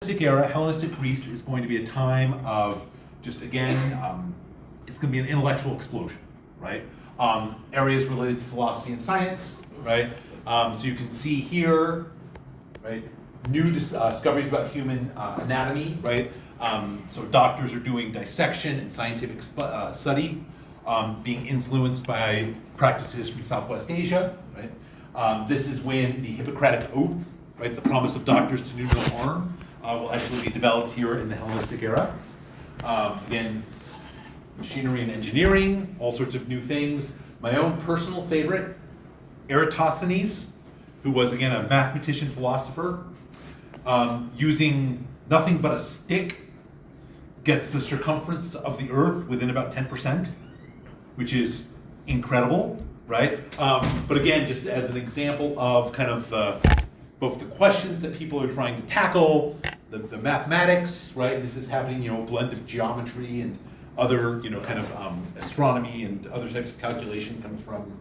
era, Hellenistic Greece, is going to be a time of just, again, it's going to be an intellectual explosion, right? Areas related to philosophy and science, right? So you can see here, right, new discoveries about human anatomy, right? So doctors are doing dissection and scientific study, being influenced by practices from Southwest Asia, right? This is when the Hippocratic Oath, right, the promise of doctors to do no harm, will actually be developed here in the Hellenistic era. Again, machinery and engineering, all sorts of new things. My own personal favorite, Eratosthenes, who was, again, a mathematician philosopher, using nothing but a stick, gets the circumference of the Earth within about 10%, which is incredible, right? But again, just as an example of kind of both the questions that people are trying to tackle, the mathematics, right? This is happening, a blend of geometry and other, kind of astronomy and other types of calculation coming from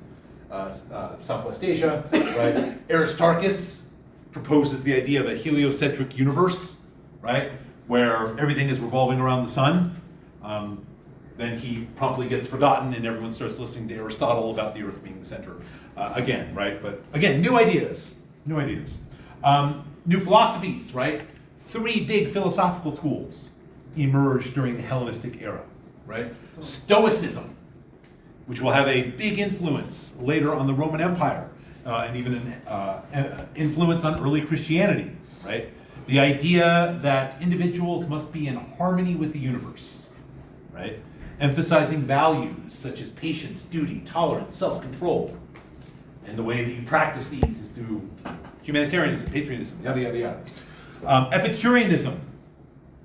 Southwest Asia, right? Aristarchus proposes the idea of a heliocentric universe, right? Where everything is revolving around the sun. Then he promptly gets forgotten and everyone starts listening to Aristotle about the Earth being the center again, right? But again, new ideas. New philosophies, right? 3 big philosophical schools emerged during the Hellenistic era, right? Stoicism, which will have a big influence later on the Roman Empire, and even an influence on early Christianity, right? The idea that individuals must be in harmony with the universe, right? Emphasizing values such as patience, duty, tolerance, self-control. And the way that you practice these is through humanitarianism, patriotism, yada, yada, yada. Epicureanism,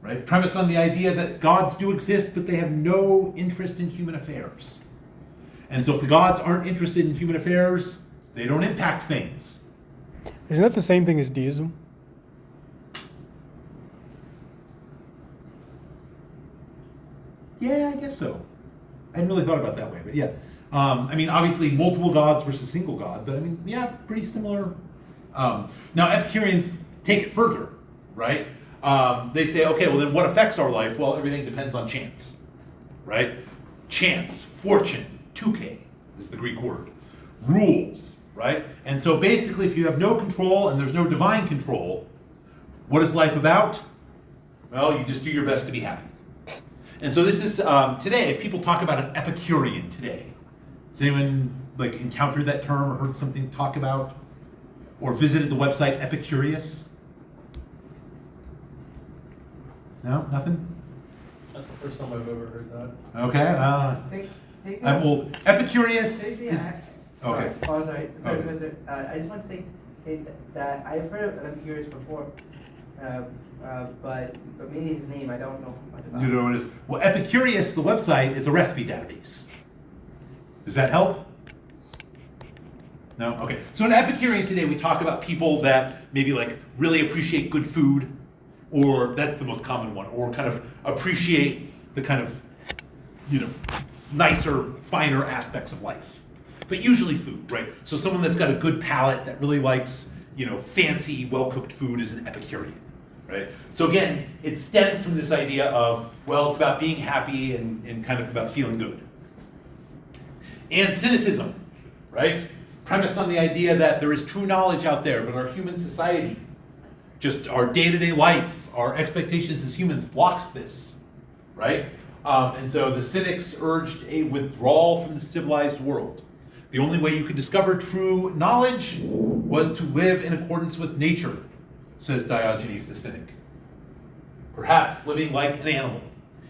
right? Premised on the idea that gods do exist, but they have no interest in human affairs. And so if the gods aren't interested in human affairs, they don't impact things. Isn't that the same thing as deism? Yeah, I guess so. I hadn't really thought about it that way, but yeah. Obviously multiple gods versus single god, but yeah, pretty similar. Now Epicureans take it further, right? They say, okay, well then what affects our life? Well, everything depends on chance, right? Chance, fortune, touche is the Greek word. Rules, right? And so basically if you have no control and there's no divine control, what is life about? Well, you just do your best to be happy. And so this is, today, if people talk about an Epicurean today, has anyone encountered that term or heard something talk about? Or visited the website Epicurious? No, nothing? That's the first time I've ever heard that. Okay. Epicurious is... Okay. Sorry, Okay. Professor. I just want to say that I've heard of Epicurus before, but maybe his name I don't know much about. You know what it is? Well, Epicurious, the website, is a recipe database. Does that help? No? Okay. So in Epicurean today, we talk about people that maybe really appreciate good food, or that's the most common one, or kind of appreciate the kind of, nicer, finer aspects of life. But usually food, right? So someone that's got a good palate that really likes, fancy, well-cooked food is an Epicurean, right? So again, it stems from this idea of, well, it's about being happy and kind of about feeling good. And cynicism, right? Premised on the idea that there is true knowledge out there, but our human society, just our day-to-day life, our expectations as humans blocks this, right? And so the cynics urged a withdrawal from the civilized world. The only way you could discover true knowledge was to live in accordance with nature, says Diogenes the Cynic. Perhaps living like an animal.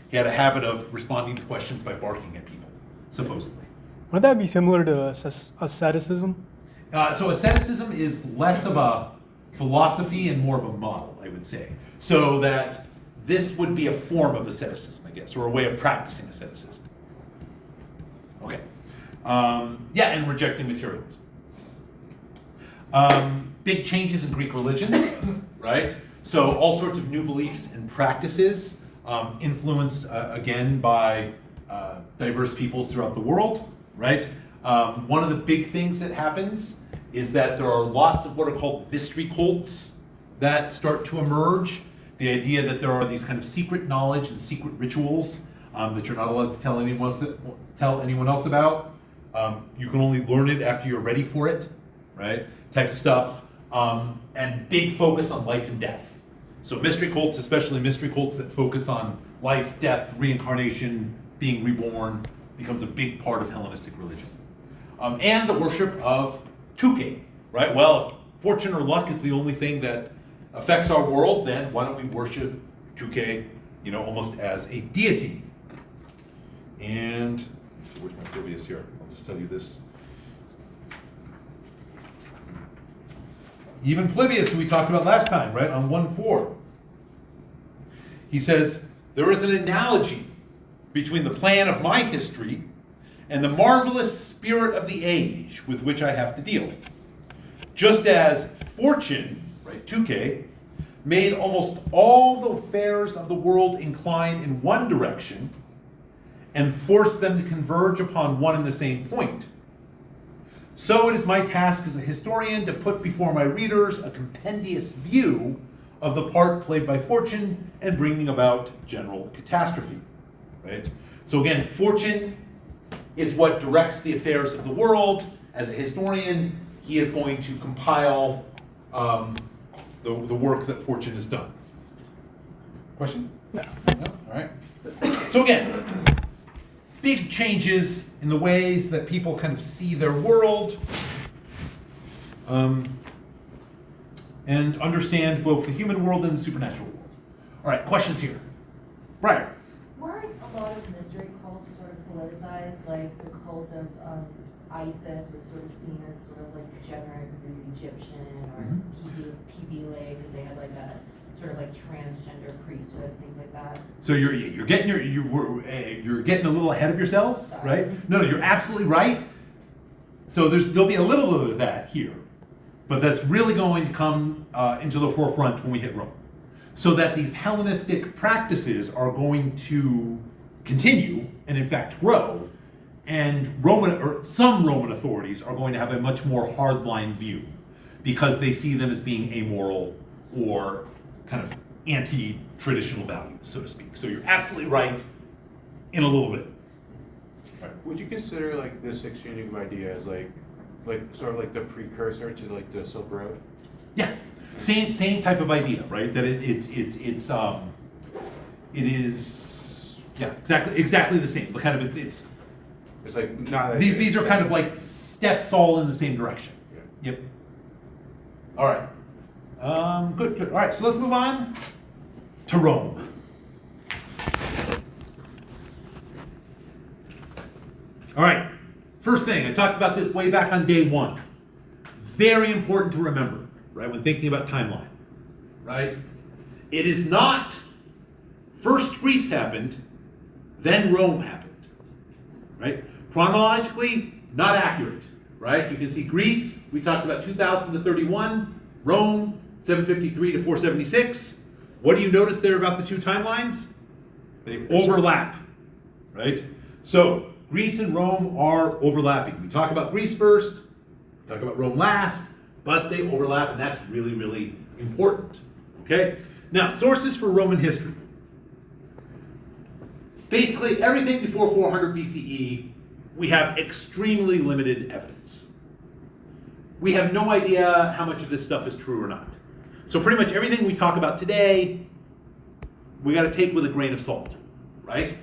He had a habit of responding to questions by barking at people, supposedly. Would that be similar to asceticism? So asceticism is less of a philosophy and more of a model, I would say. So that this would be a form of asceticism, I guess, or a way of practicing asceticism. Okay. And rejecting materialism. Big changes in Greek religions, right? So all sorts of new beliefs and practices, influenced again by diverse peoples throughout the world, right? One of the big things that happens is that there are lots of what are called mystery cults that start to emerge. The idea that there are these kind of secret knowledge and secret rituals that you're not allowed to tell anyone else about. You can only learn it after you're ready for it, right? Type stuff. And big focus on life and death. So mystery cults, especially mystery cults that focus on life, death, reincarnation, being reborn, becomes a big part of Hellenistic religion. And the worship of Tuke, right? Well, if fortune or luck is the only thing that affects our world, then why don't we worship Tuke, almost as a deity? And, let's see, where's my Polybius here? I'll just tell you this. Even Polybius, who we talked about last time, right, on 1:4. He says, there is an analogy between the plan of my history and the marvelous spirit of the age with which I have to deal. Just as fortune, right, Tuke, made almost all the affairs of the world incline in one direction and forced them to converge upon one and the same point, so it is my task as a historian to put before my readers a compendious view of the part played by fortune in bringing about general catastrophe, right? So again, fortune is what directs the affairs of the world. As a historian, he is going to compile the work that fortune has done. Question? No. No? All right. So again, big changes in the ways that people kind of see their world and understand both the human world and the supernatural world. All right, questions here. Briar. Weren't a lot of mystery cults sort of politicized? Like the cult of Isis was sort of seen as sort of like generic because it was Egyptian, or Kibile because they had like a sort of like transgender priesthood, things like that. So you're getting a little ahead of yourself, Sorry. right? No, you're absolutely right. So there'll be a little bit of that here, but that's really going to come into the forefront when we hit Rome. So that these Hellenistic practices are going to continue and in fact grow, and some Roman authorities are going to have a much more hardline view because they see them as being amoral or kind of anti-traditional values, so to speak. So you're absolutely right in a little bit. Right. Would you consider like this exchanging of ideas like sort of like the precursor to like the Silk Road? Yeah, same type of idea, right? That it is exactly the same. Kind of it's like not these are kind of like steps all in the same direction. Yeah. Yep. All right. Good. All right, so let's move on to Rome. All right, first thing, I talked about this way back on day 1. Very important to remember, right, when thinking about timeline, right? It is not first Greece happened, then Rome happened, right? Chronologically, not accurate, right? You can see Greece, we talked about 2000 to 31, Rome, 753 to 476. What do you notice there about the two timelines? They overlap, right? So Greece and Rome are overlapping. We talk about Greece first, talk about Rome last, but they overlap, and that's really, really important, okay? Now, sources for Roman history. Basically, everything before 400 BCE, we have extremely limited evidence. We have no idea how much of this stuff is true or not. So pretty much everything we talk about today, we got to take with a grain of salt, right?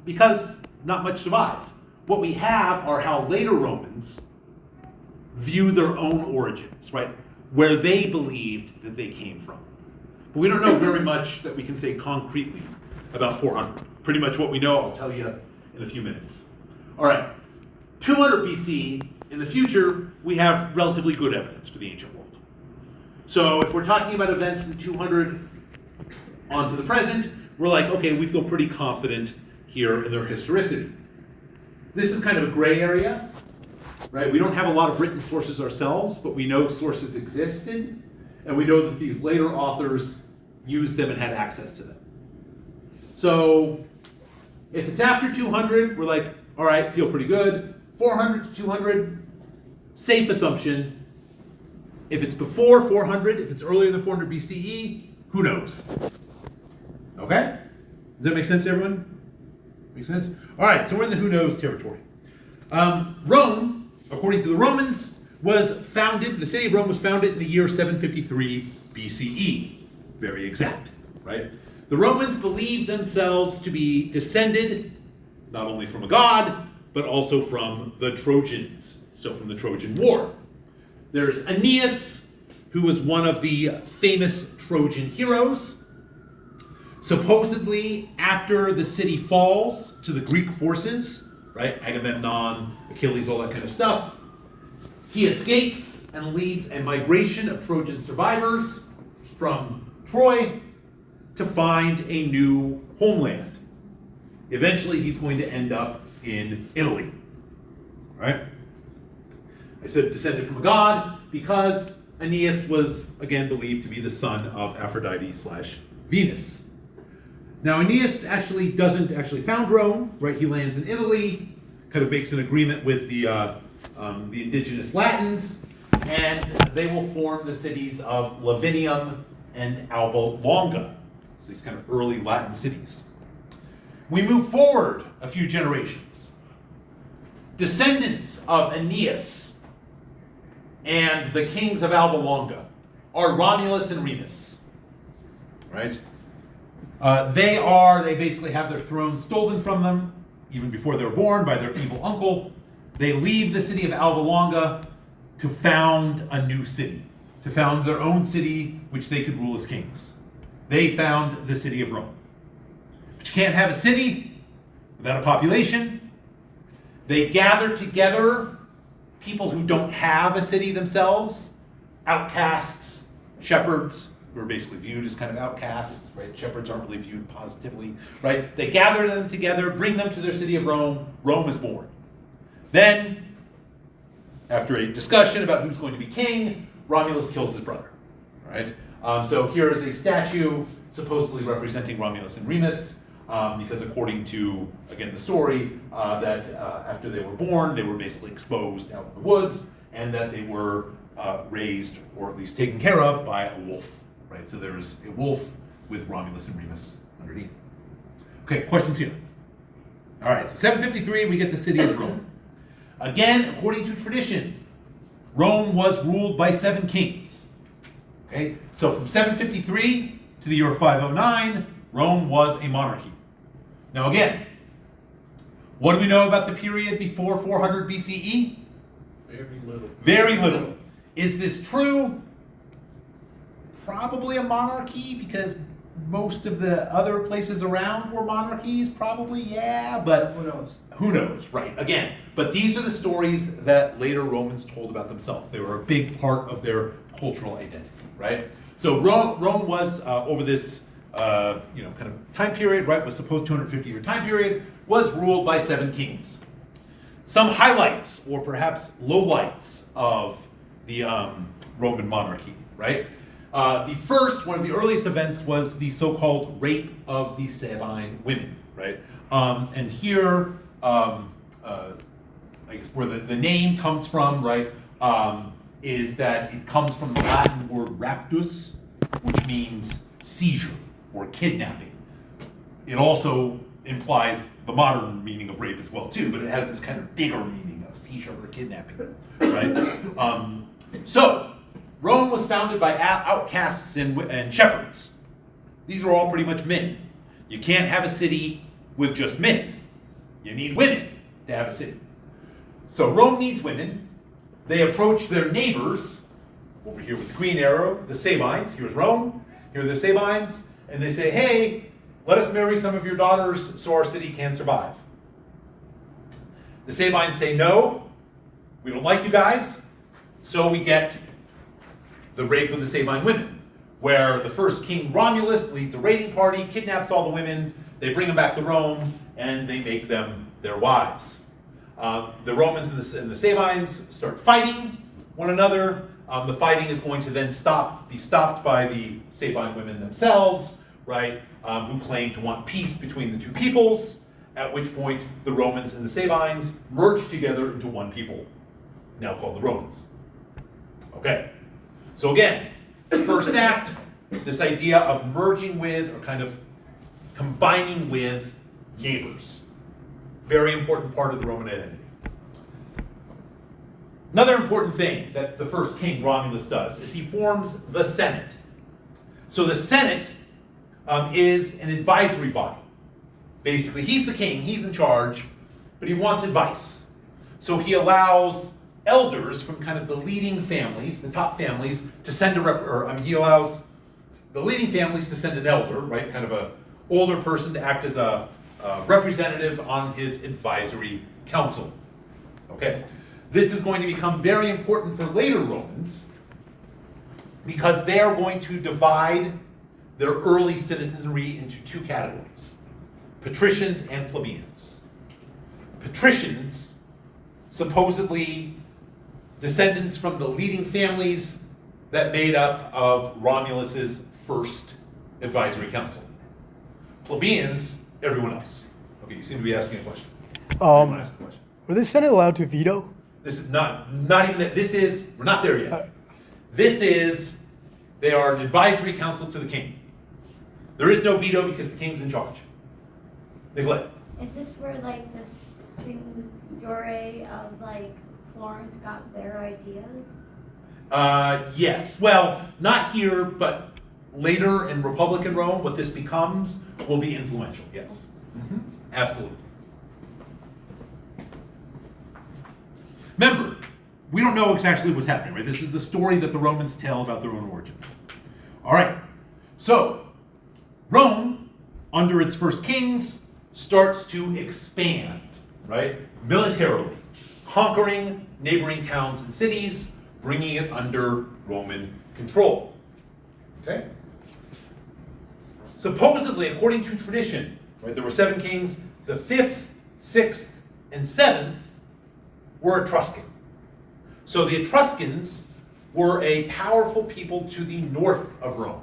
Because not much survives. What we have are how later Romans view their own origins, right? Where they believed that they came from. But we don't know very much that we can say concretely about 400. Pretty much what we know, I'll tell you in a few minutes. All right, 200 BC, in the future, we have relatively good evidence for the ancient world. So if we're talking about events from 200 on to the present, we're like, okay, we feel pretty confident here in their historicity. This is kind of a gray area, right? We don't have a lot of written sources ourselves, but we know sources existed, and we know that these later authors used them and had access to them. So if it's after 200, we're like, all right, feel pretty good. 400 to 200, safe assumption. If it's before 400, if it's earlier than 400 BCE, Who knows? Okay? Does that make sense to everyone? Make sense? All right, so we're in the who knows territory. Rome, according to the Romans, was founded, the city of Rome was founded in the year 753 BCE. Very exact, right? The Romans believed themselves to be descended not only from a god, but also from the Trojans, so from the Trojan War. There's Aeneas, who was one of the famous Trojan heroes. Supposedly, after the city falls to the Greek forces, right, Agamemnon, Achilles, all that kind of stuff, he escapes and leads a migration of Trojan survivors from Troy to find a new homeland. Eventually, he's going to end up in Italy, right? I said descended from a god because Aeneas was, again, believed to be the son of Aphrodite / Venus. Now, Aeneas actually doesn't actually found Rome, right? He lands in Italy, kind of makes an agreement with the indigenous Latins, and they will form the cities of Lavinium and Alba Longa. So these kind of early Latin cities. We move forward a few generations. Descendants of Aeneas and the kings of Alba Longa are Romulus and Remus, right? They basically have their throne stolen from them, even before they were born, by their evil uncle. They leave the city of Alba Longa to found a new city, to found their own city, which they could rule as kings. They found the city of Rome. But you can't have a city without a population. They gather together people who don't have a city themselves, outcasts, shepherds, who are basically viewed as kind of outcasts, right? Shepherds aren't really viewed positively, right? They gather them together, bring them to their city of Rome. Rome is born. Then, after a discussion about who's going to be king, Romulus kills his brother, right? So here is a statue supposedly representing Romulus and Remus, because according to, again, the story, that after they were born, they were basically exposed out in the woods, and that they were raised, or at least taken care of, by a wolf, right? So there's a wolf with Romulus and Remus underneath. Okay, questions here. All right, so 753, we get the city of Rome. Again, according to tradition, Rome was ruled by 7 kings. Okay, so from 753 to the year 509, Rome was a monarchy. Now again, what do we know about the period before 400 BCE? Very little. Very little. Is this true? Probably a monarchy, because most of the other places around were monarchies. Probably, yeah, but Who knows? who knows, right? Again, but these are the stories that later Romans told about themselves. They were a big part of their cultural identity, right? So Rome was, over this kind of time period, right, was supposed 250-year time period, was ruled by 7 kings. Some highlights, or perhaps lowlights, of the Roman monarchy, right? The first, one of the earliest events, was the so-called rape of the Sabine women, right? And here, I guess where the name comes from, right, is that it comes from the Latin word raptus, which means seizure or kidnapping. It also implies the modern meaning of rape as well, too, but it has this kind of bigger meaning of seizure or kidnapping, right? So, Rome was founded by outcasts and shepherds. These were all pretty much men. You can't have a city with just men. You need women to have a city. So Rome needs women. They approach their neighbors, over here with the green arrow, the Sabines. Here's Rome, here are the Sabines, and they say, hey, let us marry some of your daughters so our city can survive. The Sabines say, no, we don't like you guys, so we get the rape of the Sabine women, where the first king Romulus leads a raiding party, kidnaps all the women, they bring them back to Rome, and they make them their wives. The Romans and the Sabines start fighting one another. The fighting is going to then be stopped by the Sabine women themselves, right, who claim to want peace between the two peoples, at which point the Romans and the Sabines merge together into one people, now called the Romans. Okay, so again, first act, This idea of merging with or kind of combining with neighbors. Very important part of the Roman identity. Another important thing that the first king, Romulus, does is he forms the Senate. So the Senate is an advisory body. Basically, he's the king, he's in charge, but he wants advice. So he allows elders from kind of the leading families, the top families, to send he allows the leading families to send an elder, right, kind of a older person to act as a representative on his advisory council. Okay, this is going to become very important for later Romans because they are going to divide their early citizenry into two categories: patricians and plebeians. Patricians, supposedly descendants from the leading families that made up of Romulus's first advisory council. Plebeians, everyone else. Okay, you seem to be asking a question. Everyone ask a question. Were the Senate allowed to veto? This is not even that. This is, we're not there yet. This is, they are an advisory council to the king. There is no veto because the king's in charge. Nicolette. Is this where like the Signore of like Florence got their ideas? Yes. Well, not here, but later in Republican Rome, what this becomes will be influential. Yes. Mm-hmm. Absolutely. Remember, we don't know exactly what's happening, right? This is the story that the Romans tell about their own origins. All right. So, Rome, under its first kings, starts to expand, right? Militarily, conquering neighboring towns and cities, bringing it under Roman control. Okay? Supposedly, according to tradition, right, there were 7 kings. The 5th, 6th, and 7th were Etruscan. So the Etruscans were a powerful people to the north of Rome.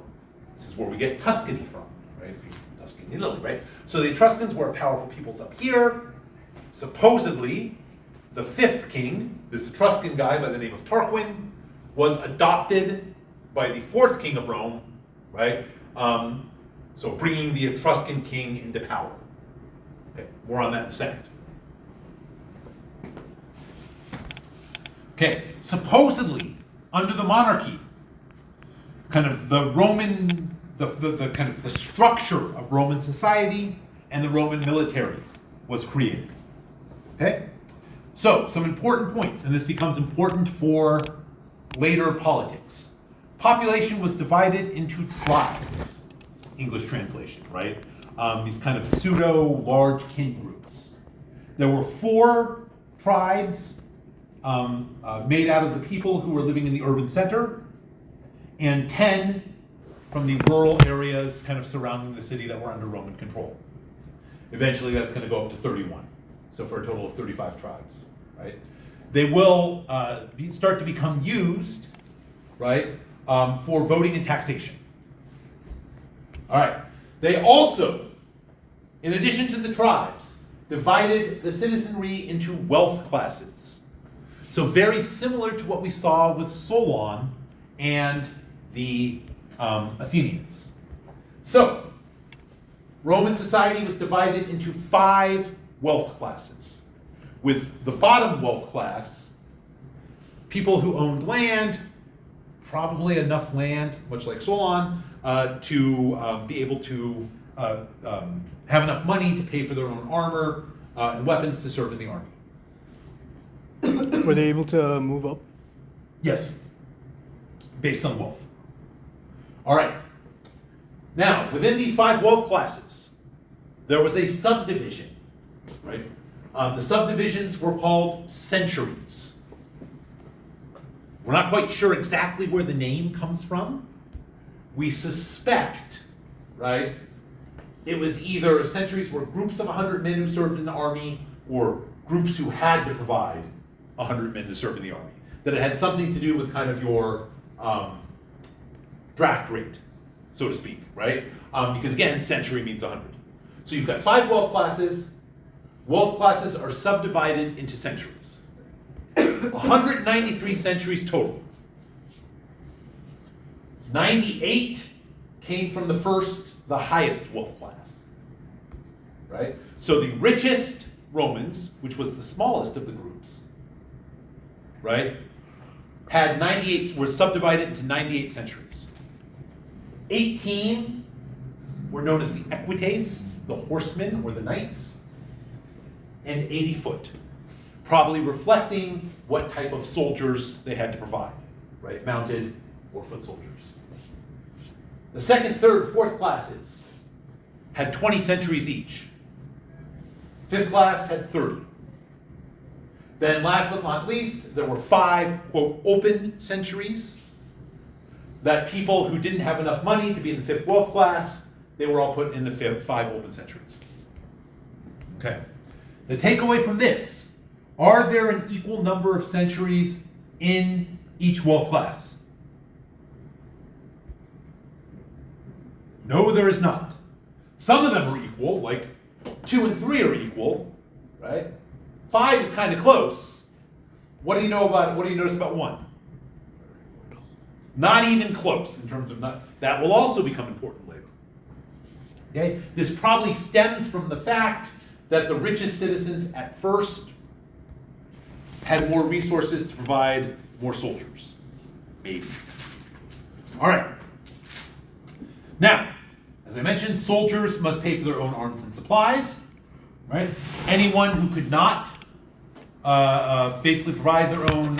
This is where we get Tuscany from, right? Tuscany, Italy, right? So the Etruscans were powerful peoples up here. Supposedly, the 5th king, this Etruscan guy by the name of Tarquin, was adopted by the 4th king of Rome, right? So bringing the Etruscan king into power. Okay, more on that in a second. Okay, supposedly, under the monarchy, kind of the Roman, the kind of the structure of Roman society and the Roman military was created. Okay? So, some important points, and this becomes important for later politics. Population was divided into tribes, English translation, right? These kind of pseudo-large kin groups. There were 4 tribes made out of the people who were living in the urban center, and 10 from the rural areas kind of surrounding the city that were under Roman control. Eventually that's going to go up to 31. So for a total of 35 tribes, right? They will start to become used, right, for voting and taxation. All right. They also, in addition to the tribes, divided the citizenry into wealth classes. So very similar to what we saw with Solon and the Athenians. So, Roman society was divided into 5 wealth classes, with the bottom wealth class, people who owned land, probably enough land, much like Solon, to be able to have enough money to pay for their own armor and weapons to serve in the army. Were they able to move up? Yes, based on wealth. All right. Now, within these 5 wealth classes, there was a subdivision, right? The subdivisions were called centuries. We're not quite sure exactly where the name comes from. We suspect, right, it was either centuries were groups of 100 men who served in the army, or groups who had to provide 100 men to serve in the army. That it had something to do with kind of your draft rate, so to speak, right? Because again, century means 100. So you've got 5 wealth classes. Wealth classes are subdivided into centuries. 193 centuries total. 98 came from the highest wealth class, right? So the richest Romans, which was the smallest of the groups, right, had 98, were subdivided into 98 centuries. 18 were known as the equites, the horsemen or the knights, and 80 foot, probably reflecting what type of soldiers they had to provide, right, mounted or foot soldiers. The second, third, fourth classes had 20 centuries each. Fifth class had 30. Then last but not least, there were 5, quote, open centuries, that people who didn't have enough money to be in the fifth wealth class, they were all put in the 5 open centuries. Okay. The takeaway from this, are there an equal number of centuries in each wealth class? No, there is not. Some of them are equal, like 2 and 3 are equal, right? 5 is kind of close. What do you notice about 1? Not even close in terms of that will also become important later. Okay? This probably stems from the fact that the richest citizens at first had more resources to provide more soldiers. Maybe. All right. Now, as I mentioned, soldiers must pay for their own arms and supplies, right? Anyone who could not basically provide their own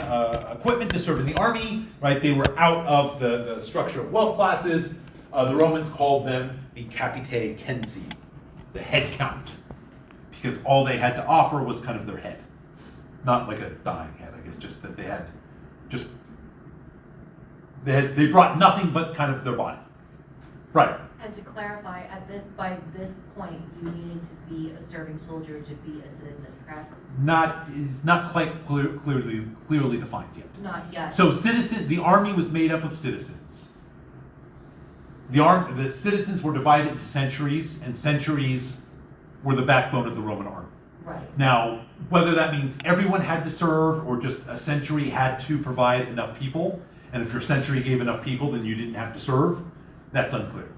equipment to serve in the army, right? They were out of the structure of wealth classes. The Romans called them the capitae censi, the head count, because all they had to offer was kind of their head. Not like a dying head, I guess, just that they brought nothing but kind of their body. Right. And to clarify, by this point, you needed to be a serving soldier to be a citizen, correct? It's not quite clearly defined yet. Not yet. So the army was made up of citizens. The citizens were divided into centuries, and centuries were the backbone of the Roman army. Right. Now, whether that means everyone had to serve or just a century had to provide enough people, and if your century gave enough people, then you didn't have to serve, that's unclear.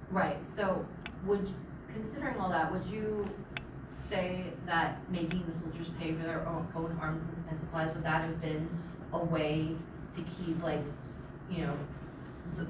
Right, so considering all that, would you say that making the soldiers pay for their own arms and supplies, would that have been a way to keep, like, you know,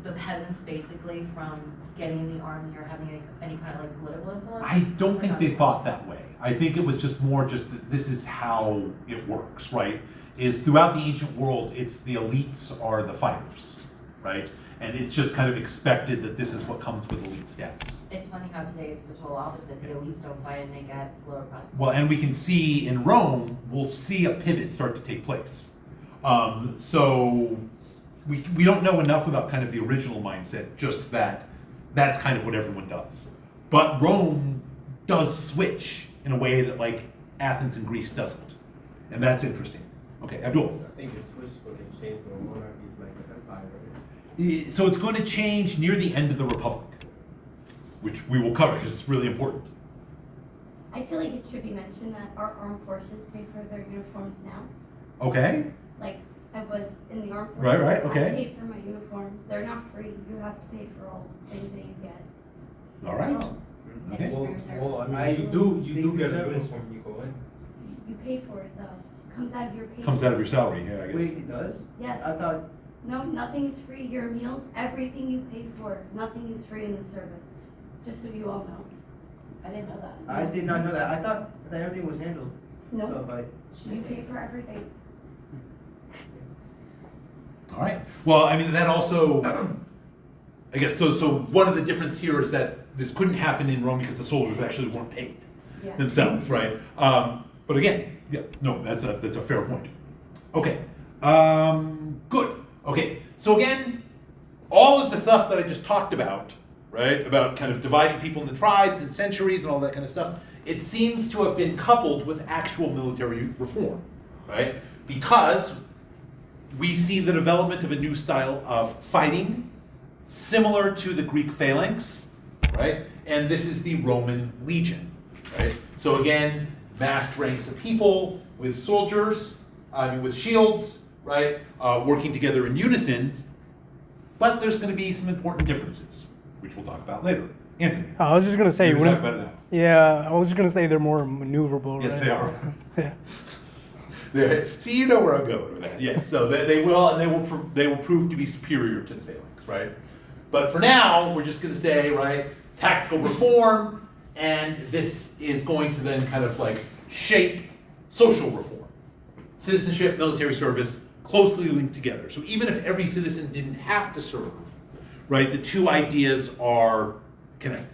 the peasants basically from getting in the army or having any kind of like political influence? I don't think they thought that way. I think it was just more that this is how it works, right? Is throughout the ancient world, it's the elites are the fighters, right? And it's just kind of expected that this is what comes with elite status. It's funny how today it's the total opposite. The elites don't fight and they get lower classes. Well, and we can see in Rome, we'll see a pivot start to take place. So we don't know enough about kind of the original mindset, just that that's kind of what everyone does. But Rome does switch in a way that like Athens and Greece doesn't. And that's interesting. Okay, Abdul. I think the switch going to change from monarchy to like an empire, right? So it's going to change near the end of the Republic, which we will cover because it's really important. I feel like it should be mentioned that our armed forces pay for their uniforms now. Okay. Like, I was in the armed forces. Right, okay. I paid for my uniforms. They're not free. You have to pay for all the things that you get. All right. And Okay. for your service. Well, I mean, I you do think get a service- uniform when you go in. You pay for it though. Comes out of your pay. Comes out of your salary, yeah, I guess. Wait, it does? Yes. I thought, No, nothing is free. Your meals, everything you pay for, nothing is free in the service. Just so you all know. I didn't know that. I did not know that. I thought that everything was handled No, by. you pay for everything. All right. Well, I mean, that also, I guess, so one of the difference here is that this couldn't happen in Rome because the soldiers actually weren't paid Yeah. themselves, right? But again, yeah, no, that's a fair point. Okay. Good. Okay. So again, all of the stuff that I just talked about, right, about kind of dividing people into tribes and centuries and all that kind of stuff, it seems to have been coupled with actual military reform, right? Because we see the development of a new style of fighting, similar to the Greek phalanx, right? And this is the Roman legion, right? So again, massed ranks of people with soldiers, with shields, right? Working together in unison, but there's going to be some important differences, which we'll talk about later. Anthony, I was just gonna say, we're going to talk wouldn't- about it now. yeah, I was just gonna say they're more maneuverable. Yes, right? they are. Yeah. See, you know where I'm going with that. Yes, so they will, and they will prove to be superior to the phalanx, right? But for now, we're just going to say, right, tactical reform, and this is going to then kind of like shape social reform. Citizenship, military service, closely linked together. So even if every citizen didn't have to serve, right, the two ideas are connected.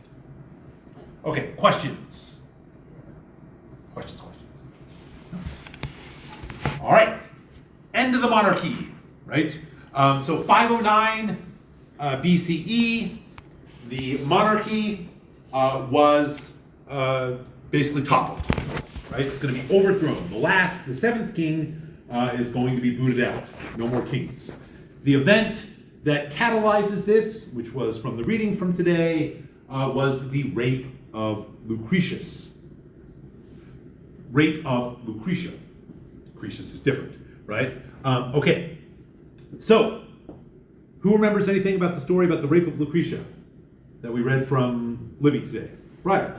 Okay, questions? Questions. All right, end of the monarchy, right? So 509 BCE, the monarchy was basically toppled, right? It's going to be overthrown. The seventh king is going to be booted out. No more kings. The event that catalyzes this, which was from the reading from today, was the rape of Lucretius. Rape of Lucretia. Lucretius is different, right? Okay, so who remembers anything about the story about the rape of Lucretia that we read from Livy today? Right.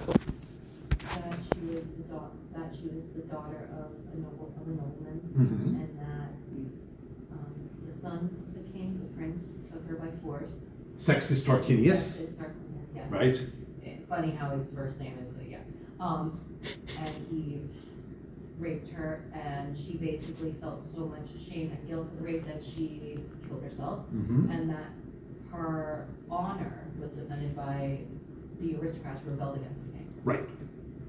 That she was the daughter of a nobleman, Mhm. and that the son of the king, the prince, took her by force. Sextus Tarquinius, Is Tarquinius, yes. right? Funny how his first name is, yeah. And he raped her, and she basically felt so much shame and guilt for the rape that she killed herself, Mm-hmm. and that her honor was defended by the aristocrats who rebelled against the king. Right.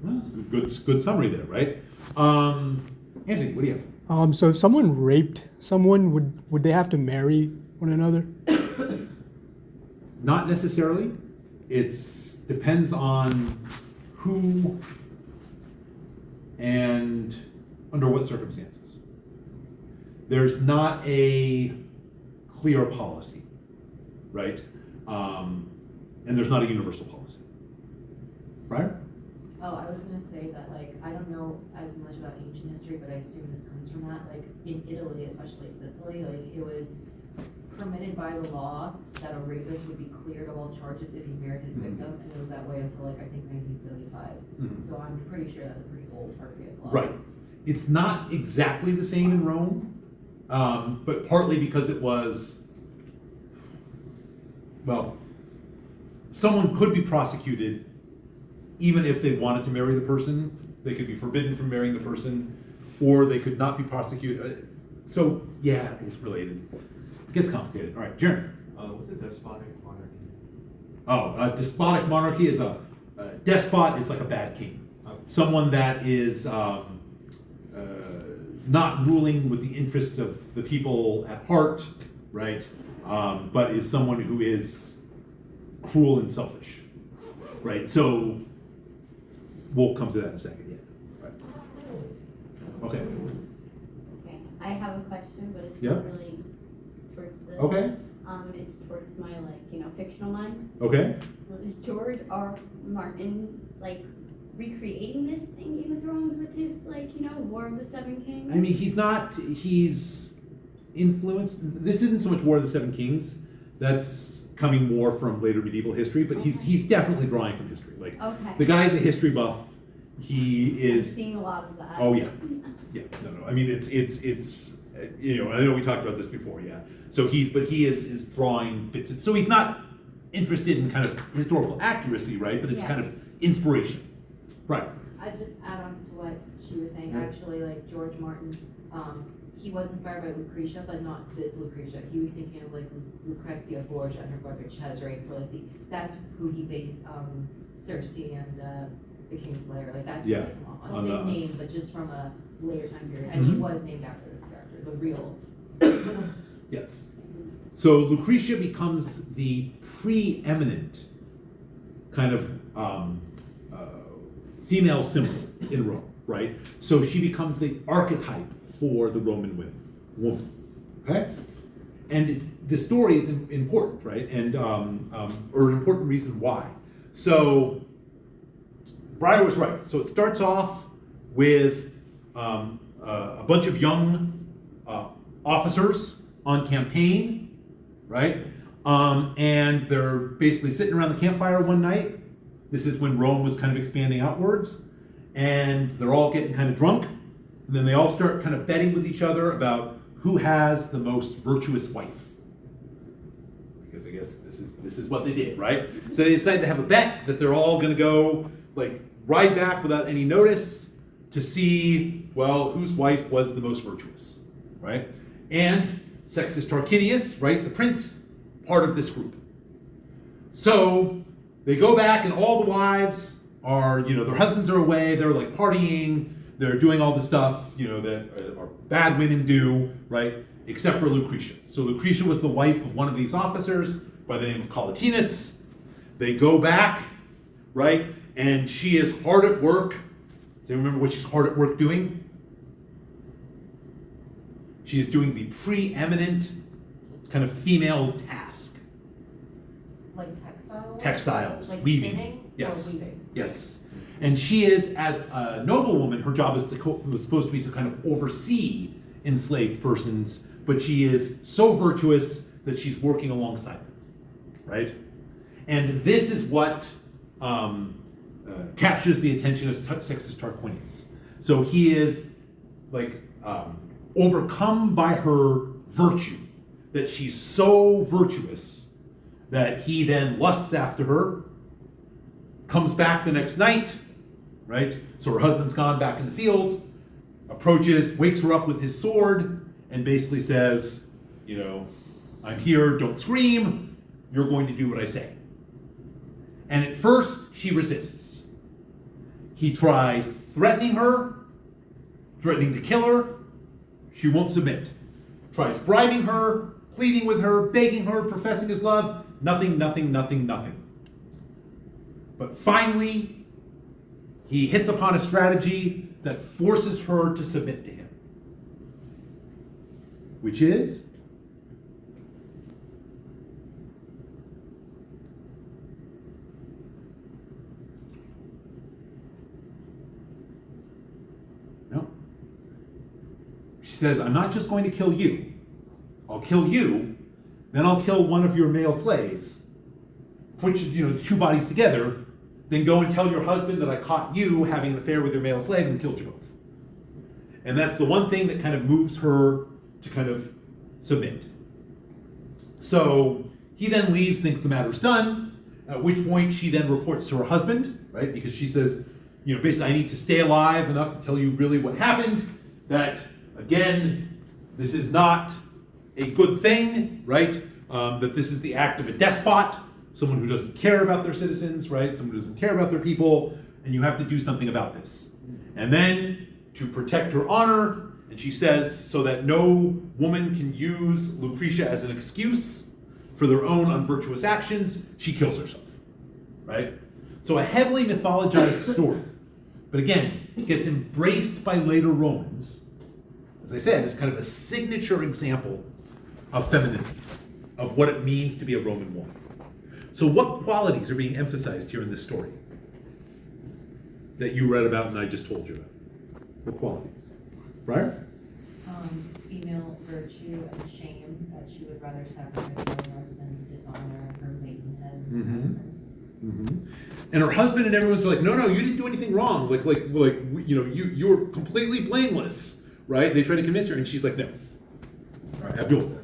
Well, that's a good summary there, right? Anthony, what do you have? So if someone raped someone, would they have to marry one another? Not necessarily. It depends on who and under what circumstances. There's not a clear policy, right? And there's not a universal policy, right? Oh, I was gonna say that, like, I don't know as much about ancient history, but I assume this comes from that. Like, in Italy, especially Sicily, like, it was permitted by the law that a rapist would be cleared of all charges if he married his Mhm. victim, and it was that way until, like, I think 1975. Mhm. So I'm pretty sure that's a pretty old archaic law. Right. It's not exactly the same in Rome, but partly because it was, well, someone could be prosecuted even if they wanted to marry the person. They could be forbidden from marrying the person, or they could not be prosecuted. So, yeah, it's related. It gets complicated. All right, Jeremy. What's a despotic monarchy? Oh, a despotic monarchy is a despot is like a bad king. Oh. Someone that is not ruling with the interests of the people at heart, right? But is someone who is cruel and selfish, right? So we'll come to that in a second. Yeah. Right. Okay. Okay, I have a question, but it's Yeah. not really towards this. Okay. It's towards my, fictional mind. Okay. Is George R. Martin, recreating this in Game of Thrones with his, War of the Seven Kings? I mean, he's influenced. This isn't so much War of the Seven Kings. That's coming more from later medieval history, but he's definitely drawing from history. Like, Okay. the guy's a history buff. He I'm is. seeing a lot of that. Oh yeah, yeah. No. I mean, it's I know we talked about this before. Yeah. So he is drawing bits. So he's not interested in kind of historical accuracy, right? But it's Yeah. kind of inspiration, right? I just add on to what she was saying, Yeah. actually, like, George Martin, he was inspired by Lucretia, but not this Lucretia. He was thinking of, like, Lucrezia Borgia and her brother Cesare for, like, that's who he based, Cersei and, the Kingslayer, like, that's who Yeah. he based him on. On Same the- name, but just from a later time period, and she Mhm. was named after this character, the real. Yes. So Lucretia becomes the preeminent kind of female symbol in Rome, right? So she becomes the archetype for the Roman woman. Okay? And the story is important, right? And or an important reason why. So Breyer was right. So it starts off with a bunch of young officers on campaign, right? And they're basically sitting around the campfire one night. This is when Rome was kind of expanding outwards. And they're all getting kind of drunk. And then they all start kind of betting with each other about who has the most virtuous wife. Because I guess this is what they did, right? So they decide to have a bet that they're all going to go like ride back without any notice to see, well, whose wife was the most virtuous, right? And Sextus Tarquinius, right, the prince, part of this group. So they go back and all the wives are, their husbands are away, they're like partying, they're doing all the stuff, that are bad women do, right? Except for Lucretia. So Lucretia was the wife of one of these officers by the name of Collatinus. They go back, right? And she is hard at work. Do you remember what she's hard at work doing? She is doing the preeminent kind of female task. Like textiles? Textiles, Like weaving. spinning Yes. or weaving? Yes. And she is, as a noblewoman, her job was supposed to be to kind of oversee enslaved persons, but she is so virtuous that she's working alongside them, right? And this is what captures the attention of Sextus Tarquinius. So he is like overcome by her virtue, that she's so virtuous that he then lusts after her, comes back the next night, right? So her husband's gone back in the field, approaches, wakes her up with his sword, and basically says, I'm here, don't scream, you're going to do what I say. And at first, she resists. He tries threatening her, threatening to kill her, she won't submit. Tries bribing her, pleading with her, begging her, professing his love, nothing. But finally, he hits upon a strategy that forces her to submit to him. Which is? No. She says, I'm not just going to kill you. I'll kill you, then I'll kill one of your male slaves. Put two bodies together, then go and tell your husband that I caught you having an affair with your male slave and killed you both. And that's the one thing that kind of moves her to kind of submit. So he then leaves, thinks the matter's done, at which point she then reports to her husband, right? Because she says, basically I need to stay alive enough to tell you really what happened, that again, this is not a good thing, right? That this is the act of a despot, someone who doesn't care about their citizens, right? Someone who doesn't care about their people, and you have to do something about this. And then, to protect her honor, and she says, so that no woman can use Lucretia as an excuse for their own unvirtuous actions, she kills herself, right? So a heavily mythologized story, but again, it gets embraced by later Romans, as I said, as kind of a signature example of femininity, of what it means to be a Roman woman. So what qualities are being emphasized here in this story that you read about and I just told you about? What qualities? Right? Female virtue and shame, that she would rather sacrifice her rather than dishonor her maidenhead husband. Mm-hmm. And her husband and everyone's like, no, you didn't do anything wrong. You're completely blameless, right? They try to convince her, and she's like, no. All right, Abdul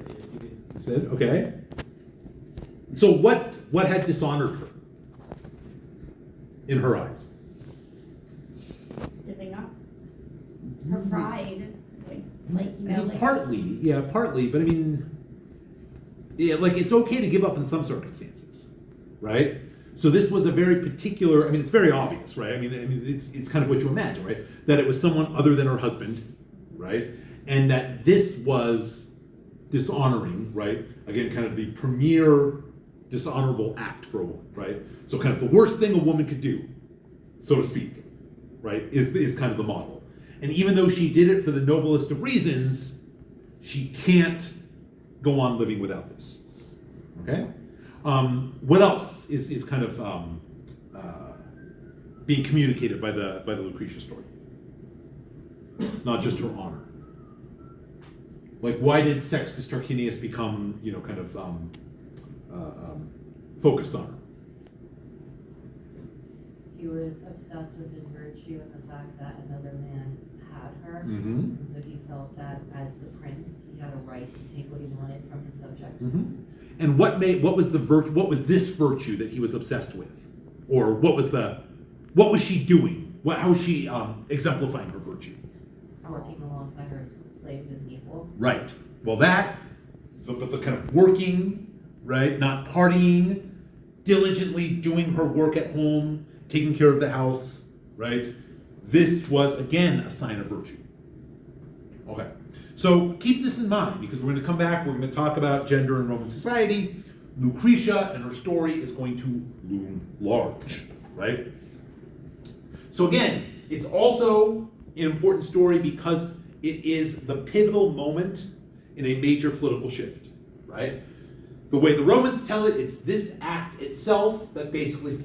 said, okay. So what had dishonored her in her eyes? Giving up. Her pride. Partly, but I mean, it's okay to give up in some circumstances, right? So this was a very particular, it's very obvious, right? It's kind of what you imagine, right? That it was someone other than her husband, right? And that this was dishonoring, right? Again, kind of the premier dishonorable act for a woman, right? So kind of the worst thing a woman could do, so to speak, right, is kind of the model. And even though she did it for the noblest of reasons, she can't go on living without this. Okay? What else is kind of being communicated by the Lucretia story? Not just her honor. Like, why did Sextus Tarquinius become, focused on her. He was obsessed with his virtue and the fact that another man had her. Mm-hmm. And so he felt that as the prince, he had a right to take what he wanted from his subjects. Mm-hmm. And what was this virtue that he was obsessed with? Or what was she doing? How was she exemplifying her virtue? Working alongside her slaves as an equal. Right. Well, but the kind of working, right? Not partying, diligently doing her work at home, taking care of the house, right? This was, again, a sign of virtue. Okay. So keep this in mind, because we're going to come back, we're going to talk about gender in Roman society. Lucretia and her story is going to loom large, right? So again, it's also an important story because it is the pivotal moment in a major political shift, right? The way the Romans tell it, it's this act itself that basically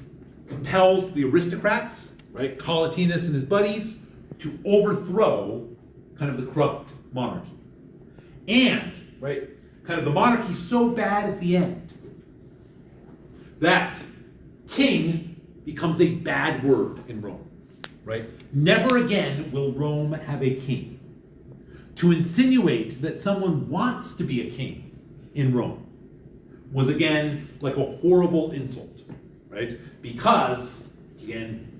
compels the aristocrats, right, Collatinus and his buddies, to overthrow kind of the corrupt monarchy. And, right, kind of the monarchy so bad at the end that king becomes a bad word in Rome, right? Never again will Rome have a king. To insinuate that someone wants to be a king in Rome was again like a horrible insult, right? Because, again,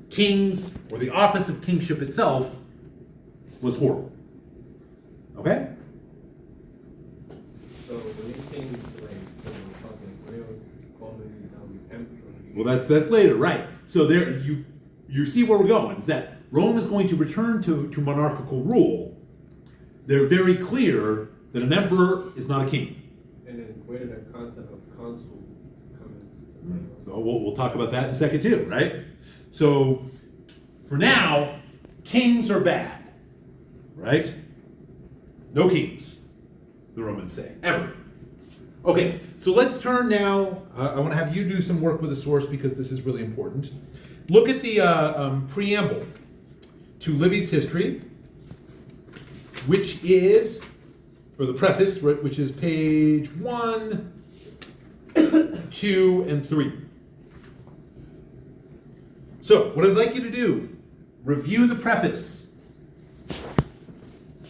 kings, or the office of kingship itself, was horrible. Okay? So when it changed to like fucking Wales, calling emperor. Well, that's later, right? So there, you see where we're going. Is that Rome is going to return to monarchical rule. They're very clear that an emperor is not a king. And then where did the concept of consul come into play? So we'll talk about that in a second too, right? So for now, kings are bad, right? No kings, the Romans say, ever. Okay, so let's turn now. I want to have you do some work with the source because this is really important. Look at the preamble to Livy's history, which is, or the preface, right, which is page 1, 2, and 3. So, what I'd like you to do, review the preface.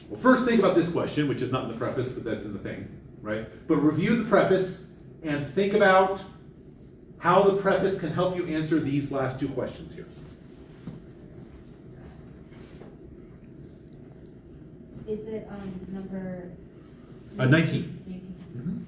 Well, first think about this question, which is not in the preface, but that's in the thing, right? But review the preface and think about how the preface can help you answer these last two questions here. Is it number 19. 19? Mm-hmm.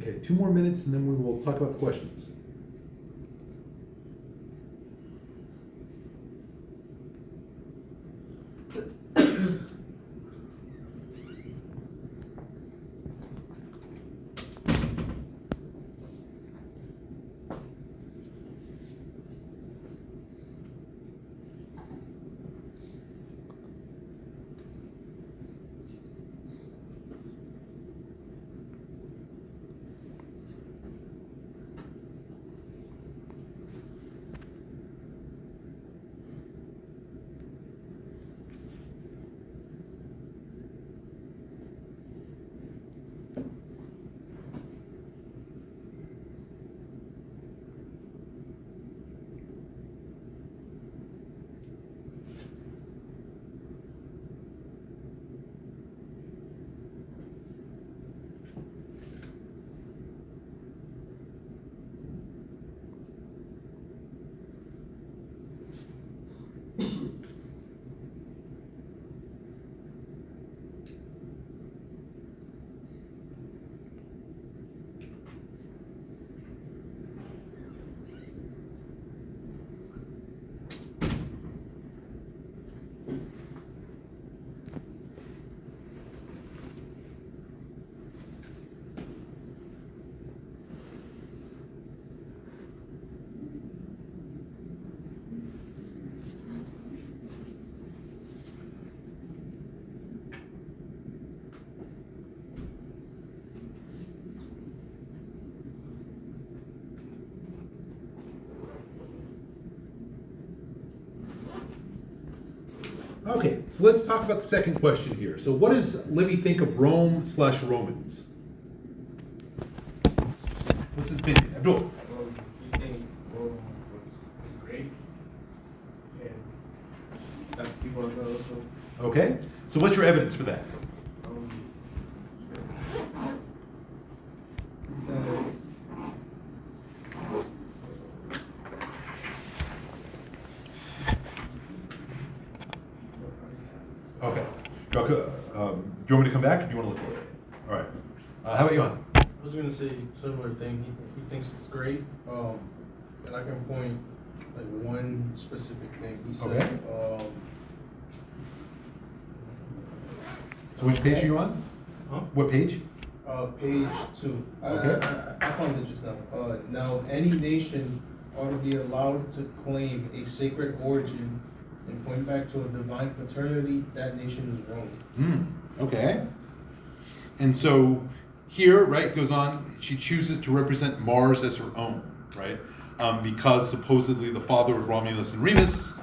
Okay, 2 more minutes and then we will talk about the questions. Okay, so let's talk about the second question here. So what does Livy think of Rome/Romans? What's his opinion? Abdul? You think Rome was great? And that people are going also. Okay, so what's your evidence for that? It says, Okay. Do you want me to come back, or do you want to look for it? All right. How about you, Hon? I was gonna say similar thing. He thinks it's great, and I can point like one specific thing. He said, Okay. So which page are you on? Huh? What page? Page 2. Okay. I found it just now. Now, any nation ought to be allowed to claim a sacred origin and point back to a divine paternity. That nation is Rome. Okay. And so here, right, it goes on, she chooses to represent Mars as her own, right? Because supposedly the father of Romulus and Remus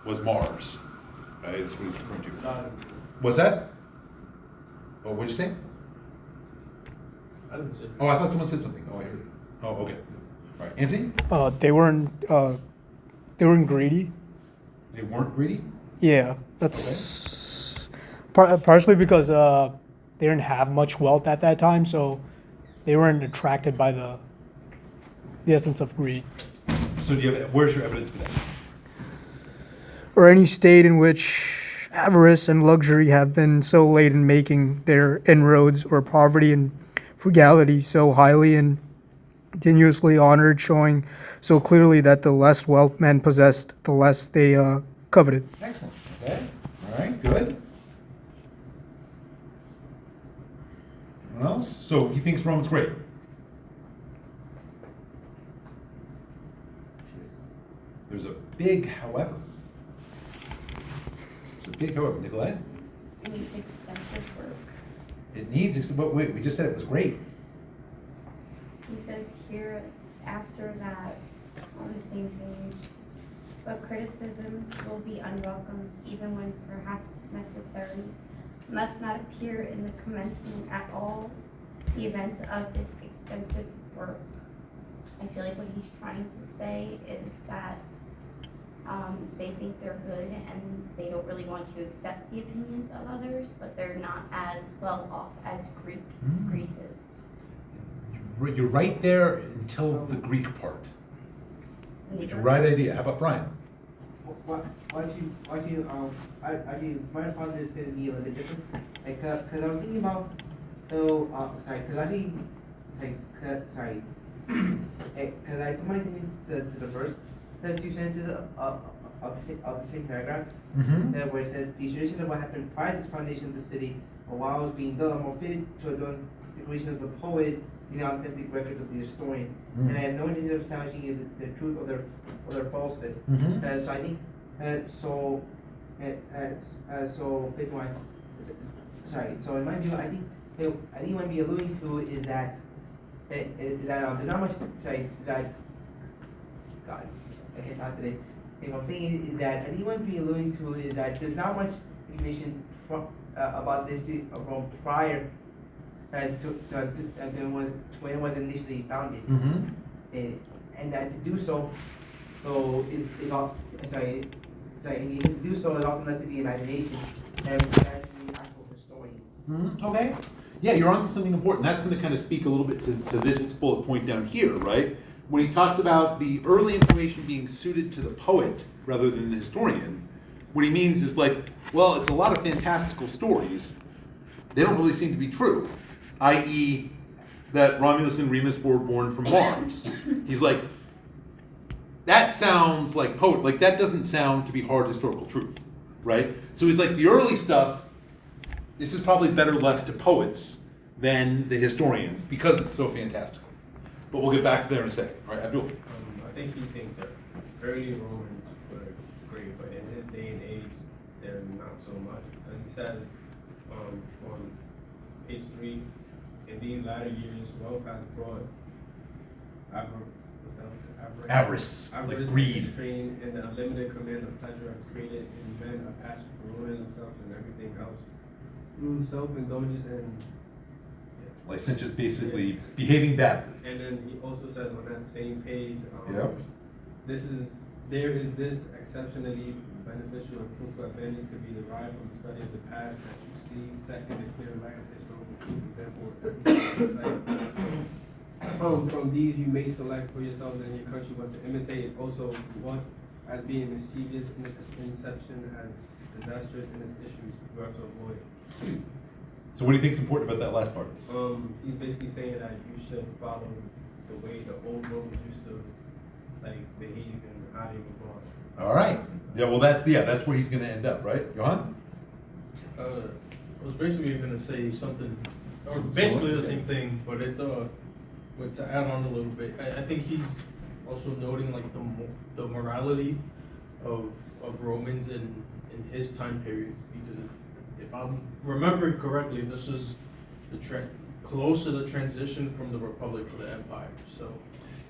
was Mars, right? That's what he's referring to. What's that? Oh, what'd you say? I didn't say. Oh, I thought someone said something. Oh, I heard it. Oh, okay. All right, Anthony? They weren't greedy. They weren't greedy? Yeah, that's partially because they didn't have much wealth at that time, so they weren't attracted by the essence of greed. So do you have, where's your evidence for that? Or any state in which avarice and luxury have been so late in making their inroads, or poverty and frugality so highly and continuously honored, showing so clearly that the less wealth men possessed, the less they coveted. Excellent. Okay. All right, good. Anyone else? So he thinks Rome's great. There's a big however. There's a big however. Nicolette? It needs expensive work. It needs, but wait, we just said it was great. He says here, after that, on the same page, but criticisms will be unwelcome, even when perhaps necessary, must not appear in the commencement at all the events of this extensive work. I feel like what he's trying to say is that they think they're good and they don't really want to accept the opinions of others, but they're not as well off as Greece is. You're right there until the Greek part. Which right idea. How about Brian? My response is going to be a little bit different. Like, cause I was thinking about, cause I put my attention to the first two sentences of the same paragraph, where it says the tradition of what happened prior to the foundation of the city, or while it was being built, are more fitted to adorn the creation of the poet, the authentic record of the historian. And I have no intention of establishing either the truth or their falsehood. So I think, so based on so in my view, I think he might be alluding to is that there's not much, God, I can't talk today. And what I'm saying is that I think he might be alluding to is that there's not much information about the history of Rome prior to when it was initially founded. And that to do so, it often led to the imagination and to the actual historian. Okay. Yeah, you're onto something important. That's going to kind of speak a little bit to this bullet point down here, right? When he talks about the early information being suited to the poet rather than the historian, what he means is like, well, it's a lot of fantastical stories. They don't really seem to be true, i.e., that Romulus and Remus were born from Mars. He's like, that sounds like poet, like that doesn't sound to be hard historical truth, right? So he's like, the early stuff, this is probably better left to poets than the historian because it's so fantastical. But we'll get back to there in a second. All right, Abdul. I think he thinks that early Romans were great, but in his day and age, they're not so much. And he says on page 3, in these latter years, wealth has brought Avarice, like greed. Restraint and the unlimited command of pleasure has created in men a passion for ruining themselves and everything else through self-indulgence and Licentious, basically behaving badly. And then he also says on that same page, Yep. there is this exceptionally beneficial and fruitful advantage to be derived from the study of the past that you see set in the clear light of historical truth. Therefore, from these you may select for yourself and your country what to imitate. Also, what as being mischievous in its inception as disastrous in its issue, you are to avoid. So what do you think is important about that last part? He's basically saying that you should follow the way the old Romans used to like behave and how they were born. All right. Yeah, well, that's where he's going to end up, right? Johan? I was basically gonna say something, or basically the same thing, but it's but to add on a little bit, I think he's also noting like the morality of Romans in his time period, because if I'm remembering correctly, this is the close to the transition from the Republic to the Empire. So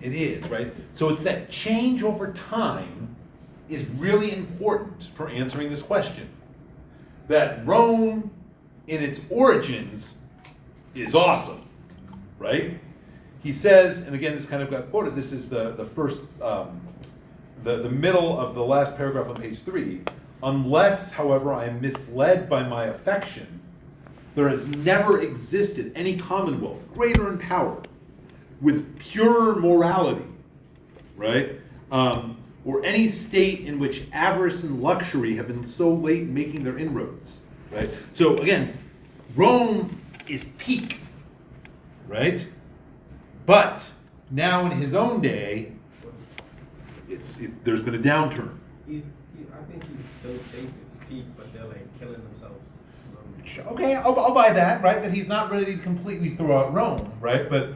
It is, right? So it's that change over time is really important for answering this question. That Rome, in its origins, is awesome, right? He says, and again, this kind of got quoted, this is the first, the middle of the last paragraph on page 3. Unless, however, I am misled by my affection, there has never existed any commonwealth greater in power, with purer morality, right? Or any state in which avarice and luxury have been so late in making their inroads, right? So again, Rome is peak, right? But now in his own day, there's been a downturn. I think he still thinks it's peak, but they're like killing themselves slowly. Okay, I'll buy that, right? That he's not ready to completely throw out Rome, right? But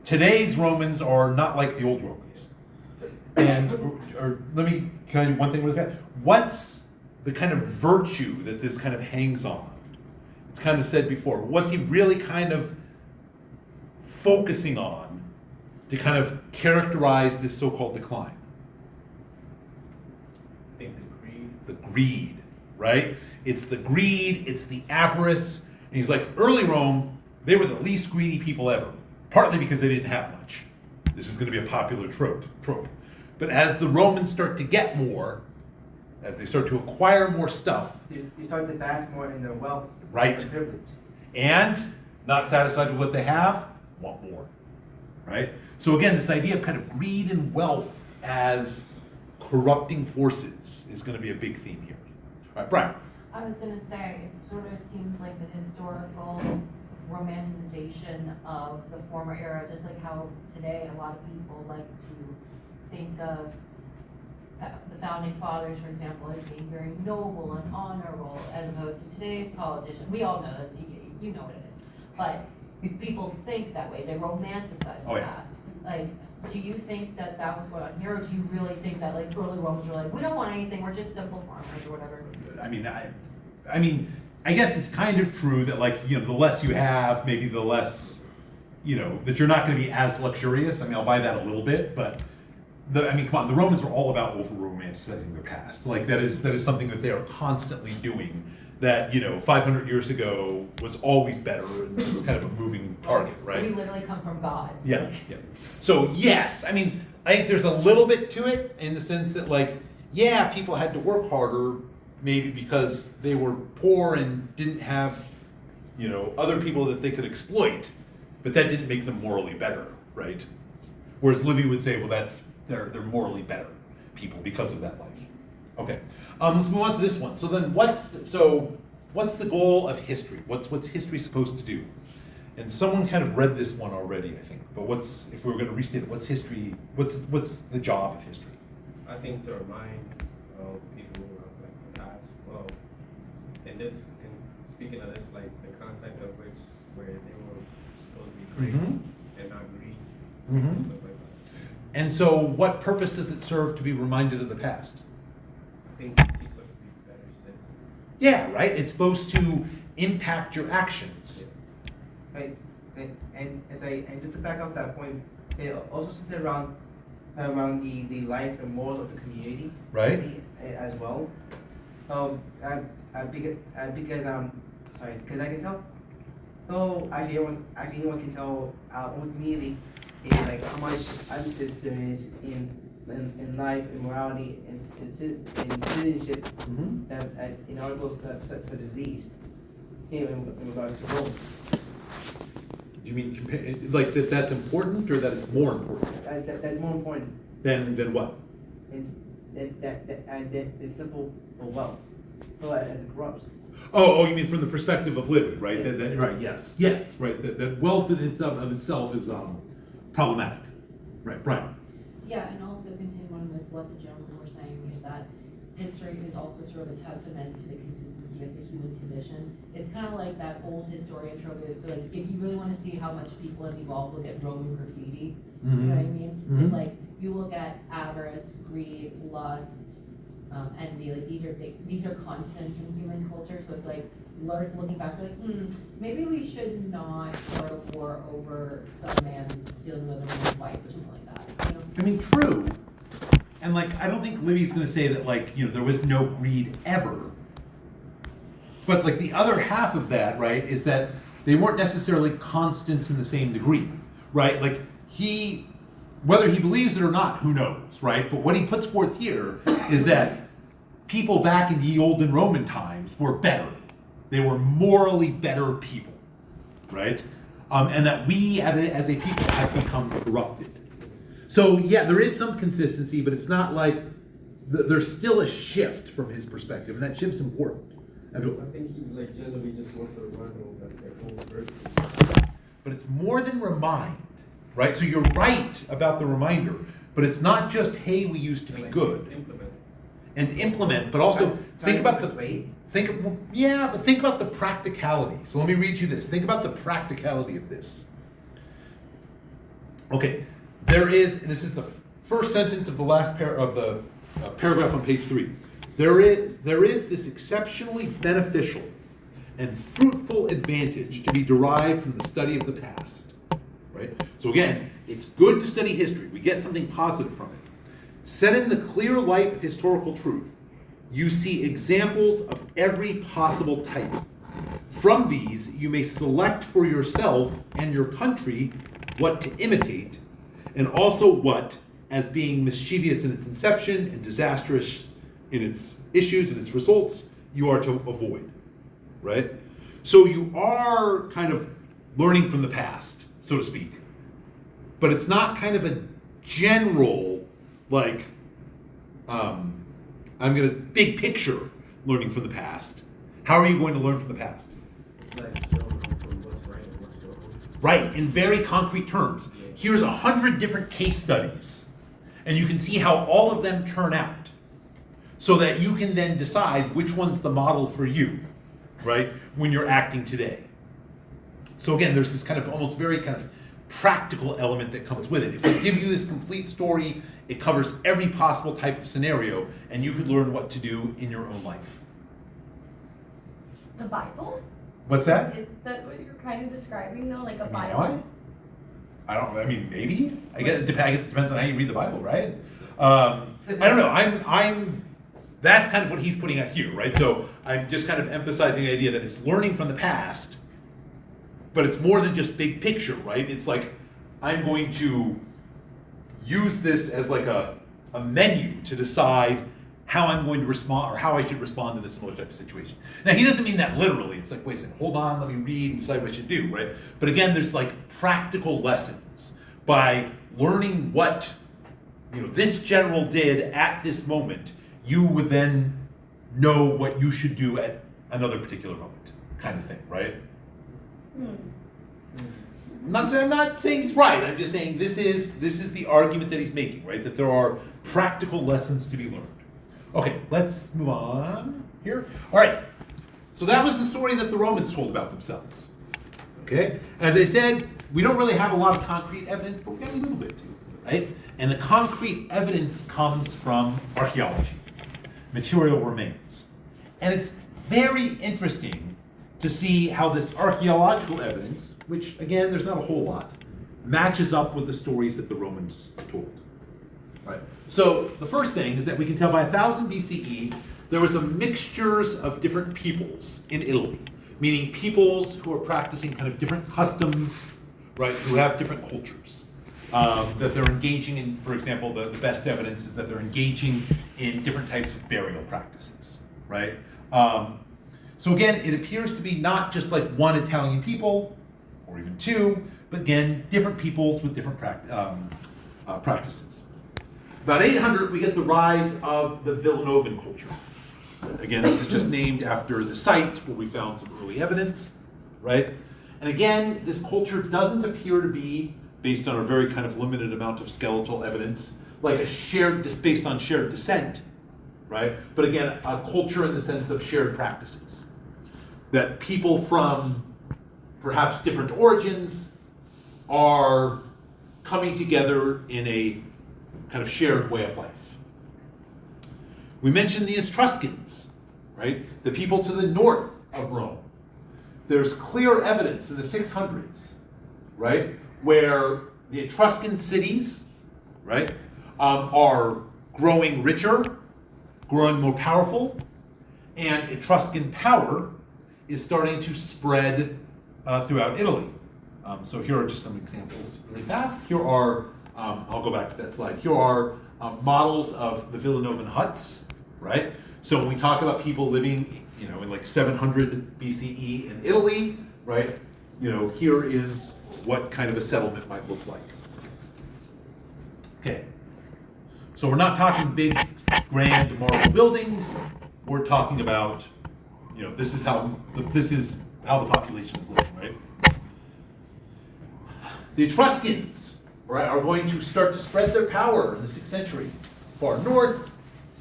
today's Romans are not like the old Romans. And can I do one thing with that? What's the kind of virtue that this kind of hangs on? It's kind of said before. What's he really kind of focusing on to kind of characterize this so-called decline? I think the greed. The greed, right? It's the greed, it's the avarice. And he's like, early Rome, they were the least greedy people ever, partly because they didn't have much. This is going to be a popular trope. But as the Romans start to get more, as they start to acquire more stuff, They start to bask more in their wealth Right. and privilege. and not satisfied with what they have, want more, right? So again, this idea of kind of greed and wealth as corrupting forces is going to be a big theme here. All right, Brian. I was gonna say, it sort of seems like the historical romanticization of the former era, just like how today a lot of people like to think of the founding fathers, for example, as being very noble and honorable, as opposed to today's politician. We all know that, you know what it is. But people think that way, they romanticize Oh, the yeah. past. Like, do you think that that was going on here, or do you really think that like early Romans were like, we don't want anything, we're just simple farmers or whatever? I mean, I guess it's kind of true that the less you have, maybe the less, that you're not going to be as luxurious. I mean, I'll buy that a little bit, but come on, the Romans are all about over-romanticizing their past. Like that is something that they are constantly doing. That 500 years ago was always better, and it's kind of a moving target, right? We literally come from gods. Yeah. So yes, I think there's a little bit to it in the sense that people had to work harder, maybe because they were poor and didn't have, other people that they could exploit, but that didn't make them morally better, right? Whereas Livy would say, well, they're morally better people because of that life. Okay, let's move on to this one. So then, what's the goal of history? What's history supposed to do? And someone kind of read this one already, I think. But if we were going to restate it, what's history? What's the job of history? I think to remind people of the past. Well, in speaking of this, like the context of where they were supposed to be great and not greed, and stuff like that. And so, what purpose does it serve to be reminded of the past? I think it teaches us to be better citizens. Yeah, right. It's supposed to impact your actions. Right, and just to back up that point, Also centered around the life and morals of the community. Right. As well. Because sorry, because I can tell. So actually, anyone can tell almost immediately like how much emphasis there is in life, in morality, and citizenship, in articles such as these. In regards to Rome. Do you mean like that's important, or that it's more important? That's more important. Than what? It's simple for wealth. So as it corrupts. Oh, you mean from the perspective of living, right? Yeah. Right. Yes. Right. That wealth in itself is problematic. Right. Brian. Yeah, and also continuing with what the gentlemen were saying is that history is also sort of a testament to the consistency of the human condition. It's kind of like that old historian trope of, like, if you really want to see how much people have evolved, look at Roman graffiti. You know what I mean? It's like, you look at avarice, greed, lust, envy, like these are constants in human culture. So it's like looking back, like, maybe we should not start a war over some man stealing another man's wife or something like that. You know? I mean, true. And like, I don't think Libby's going to say that, like, there was no greed ever. But like the other half of that, right, is that they weren't necessarily constants in the same degree, right? Like whether he believes it or not, who knows, right? But what he puts forth here is that people back in the olden Roman times were better. They were morally better people, right? And that we as a people have become corrupted. So yeah, there is some consistency, but it's not like there's still a shift from his perspective, and that shift's important. I think he like generally just wants to remind them that their own version. But it's more than remind, right? So you're right about the reminder, but it's not just, hey, we used to be good. Implement, but also think about the practicality. So let me read you this. Think about the practicality of this. Okay, and this is the first sentence of the last paragraph on page 3. There is this exceptionally beneficial and fruitful advantage to be derived from the study of the past, right? So again, it's good to study history. We get something positive from it. Set in the clear light of historical truth, you see examples of every possible type. From these, you may select for yourself and your country what to imitate, and also what, as being mischievous in its inception and disastrous in its issues and its results, you are to avoid, right? So you are kind of learning from the past, so to speak. But it's not kind of a general, like, big picture learning from the past. How are you going to learn from the past? It's like showing them from what's right and what's wrong. Right, in very concrete terms. Here's 100 different case studies, and you can see how all of them turn out, so that you can then decide which one's the model for you, right, when you're acting today. So again, there's this kind of almost very kind of practical element that comes with it. If I give you this complete story, it covers every possible type of scenario, and you could learn what to do in your own life. The Bible? What's that? Is that what you're kind of describing though? Like a Am Bible? I mean, maybe. I guess it depends on how you read the Bible, right? I don't know. That's kind of what he's putting out here, right? So I'm just kind of emphasizing the idea that it's learning from the past, but it's more than just big picture, right? It's like, I'm going to use this as like a menu to decide how I'm going to respond, or how I should respond in a similar type of situation. Now, he doesn't mean that literally. It's like, wait a second, hold on, let me read and decide what I should do, right? But again, there's like practical lessons by learning what this general did at this moment. You would then know what you should do at another particular moment, kind of thing, right? I'm not saying he's right. I'm just saying this is the argument that he's making, right? That there are practical lessons to be learned. Okay, let's move on here. All right, so that was the story that the Romans told about themselves. Okay, as I said, we don't really have a lot of concrete evidence, but we have a little bit, right? And the concrete evidence comes from archaeology, material remains. And it's very interesting to see how this archaeological evidence, which again, there's not a whole lot, matches up with the stories that the Romans told. Right. So the first thing is that we can tell by 1000 BCE, there was a mixtures of different peoples in Italy, meaning peoples who are practicing kind of different customs, right, who have different cultures. That they're engaging in, for example, the best evidence is that they're engaging in different types of burial practices, right? So again, it appears to be not just like one Italian people, or even two, but again, different peoples with different practices. About 800, we get the rise of the Villanovan culture. Again, this is just named after the site where we found some early evidence, right? And again, this culture doesn't appear to be, based on a very kind of limited amount of skeletal evidence, like a shared, based on shared descent, right? But again, a culture in the sense of shared practices. That people from perhaps different origins are coming together in a kind of shared way of life. We mentioned the Etruscans, right? The people to the north of Rome. There's clear evidence in the 600s, right? Where the Etruscan cities, right, are growing richer, growing more powerful, and Etruscan power is starting to spread throughout Italy. So here are just some examples really fast. Here are, I'll go back to that slide. Here are models of the Villanovan huts, right? So when we talk about people living, in like 700 BCE in Italy, right? Here is what kind of a settlement might look like. Okay. So we're not talking big, grand marble buildings. We're talking about, this is how the population is living, right? The Etruscans, right, are going to start to spread their power in the 6th century. Far north,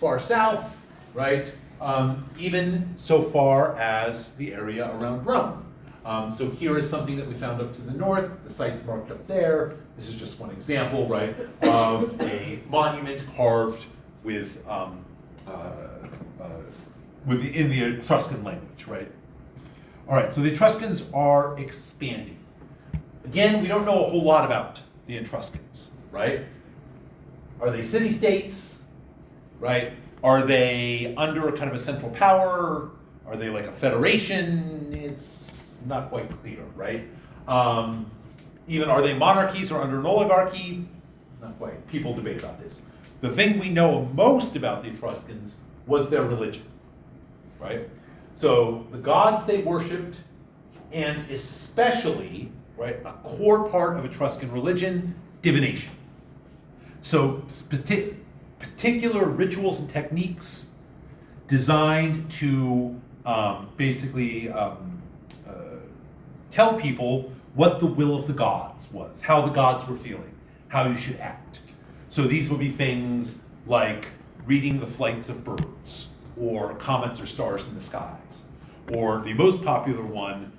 far south, right? Even so far as the area around Rome. So here is something that we found up to the north. The site's marked up there. This is just one example, right, of a monument carved with in the Etruscan language, right? All right, so the Etruscans are expanding. Again, we don't know a whole lot about the Etruscans, right? Are they city-states, right? Are they under kind of a central power? Are they like a federation? It's not quite clear, right? Even are they monarchies or under an oligarchy? Not quite. People debate about this. The thing we know most about the Etruscans was their religion, right? So the gods they worshipped, and especially, right, a core part of Etruscan religion, divination. So particular rituals and techniques designed to basically tell people what the will of the gods was, how the gods were feeling, how you should act. So these would be things like reading the flights of birds, or comets or stars in the skies, or the most popular one,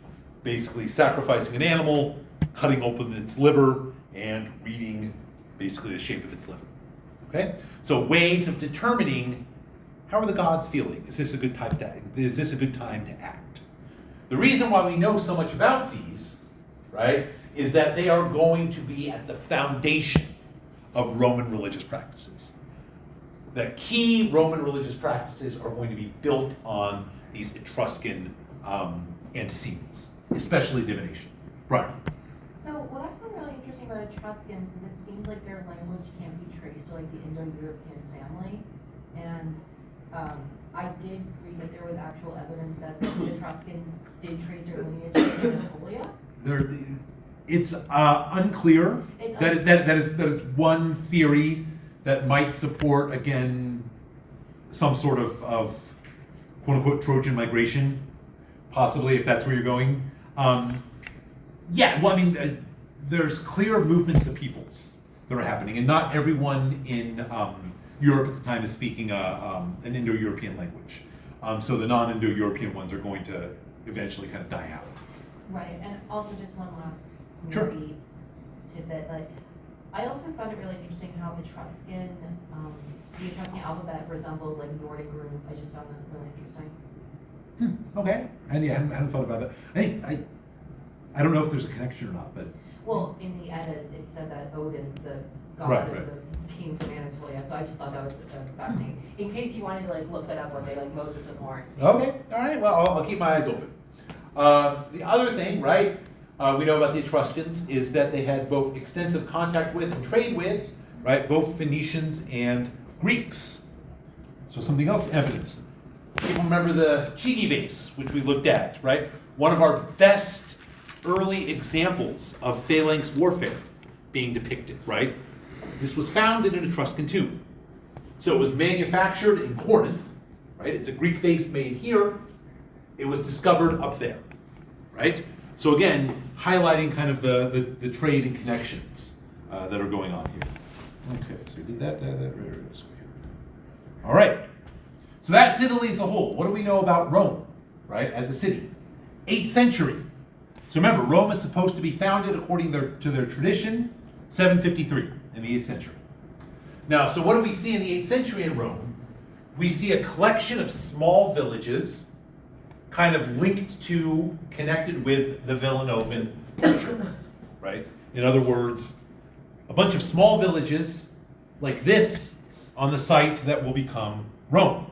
basically sacrificing an animal, cutting open its liver, and reading basically the shape of its liver. Okay? So ways of determining how are the gods feeling? Is this a good time to act? The reason why we know so much about these, right, is that they are going to be at the foundation of Roman religious practices. The key Roman religious practices are going to be built on these Etruscan antecedents, especially divination. Right. So what I found really interesting about Etruscans is it seems like their language can be traced to like the Indo-European family, and I did read that there was actual evidence that the Etruscans did trace their lineage to Anatolia. It's unclear. That is one theory that might support, again, some sort of quote-unquote Trojan migration, possibly, if that's where you're going. There's clear movements of peoples that are happening, and not everyone in Europe at the time is speaking an Indo-European language. So the non-Indo-European ones are going to eventually kind of die out. Right, and also just one last Sure. maybe tidbit, like, I also found it really interesting how the Etruscan alphabet resembles like Nordic runes. I just found that really interesting. Okay. And yeah, I hadn't thought about that. I don't know if there's a connection or not, but Well, in the Eddas, it said that Odin, the god Right, of right. the king from Anatolia, so I just thought that was fascinating. In case you wanted to like look that up one day, like Moses with horns. Okay, all right, well, I'll keep my eyes open. The other thing, right, we know about the Etruscans is that they had both extensive contact with and trade with, right, both Phoenicians and Greeks. So something else to evidence. People remember the Chigi vase, which we looked at, right? One of our best early examples of phalanx warfare being depicted, right? This was found in an Etruscan tomb. So it was manufactured in Corinth, right? It's a Greek vase made here. It was discovered up there, right? So again, highlighting kind of the trade and connections that are going on here. Okay, so we did that. All right. So that's Italy as a whole. What do we know about Rome, right, as a city? 8th century. So remember, Rome is supposed to be founded according to their tradition, 753 in the 8th century. Now, so what do we see in the 8th century in Rome? We see a collection of small villages kind of linked to, connected with the Villanovan culture, right? In other words, a bunch of small villages like this on the site that will become Rome.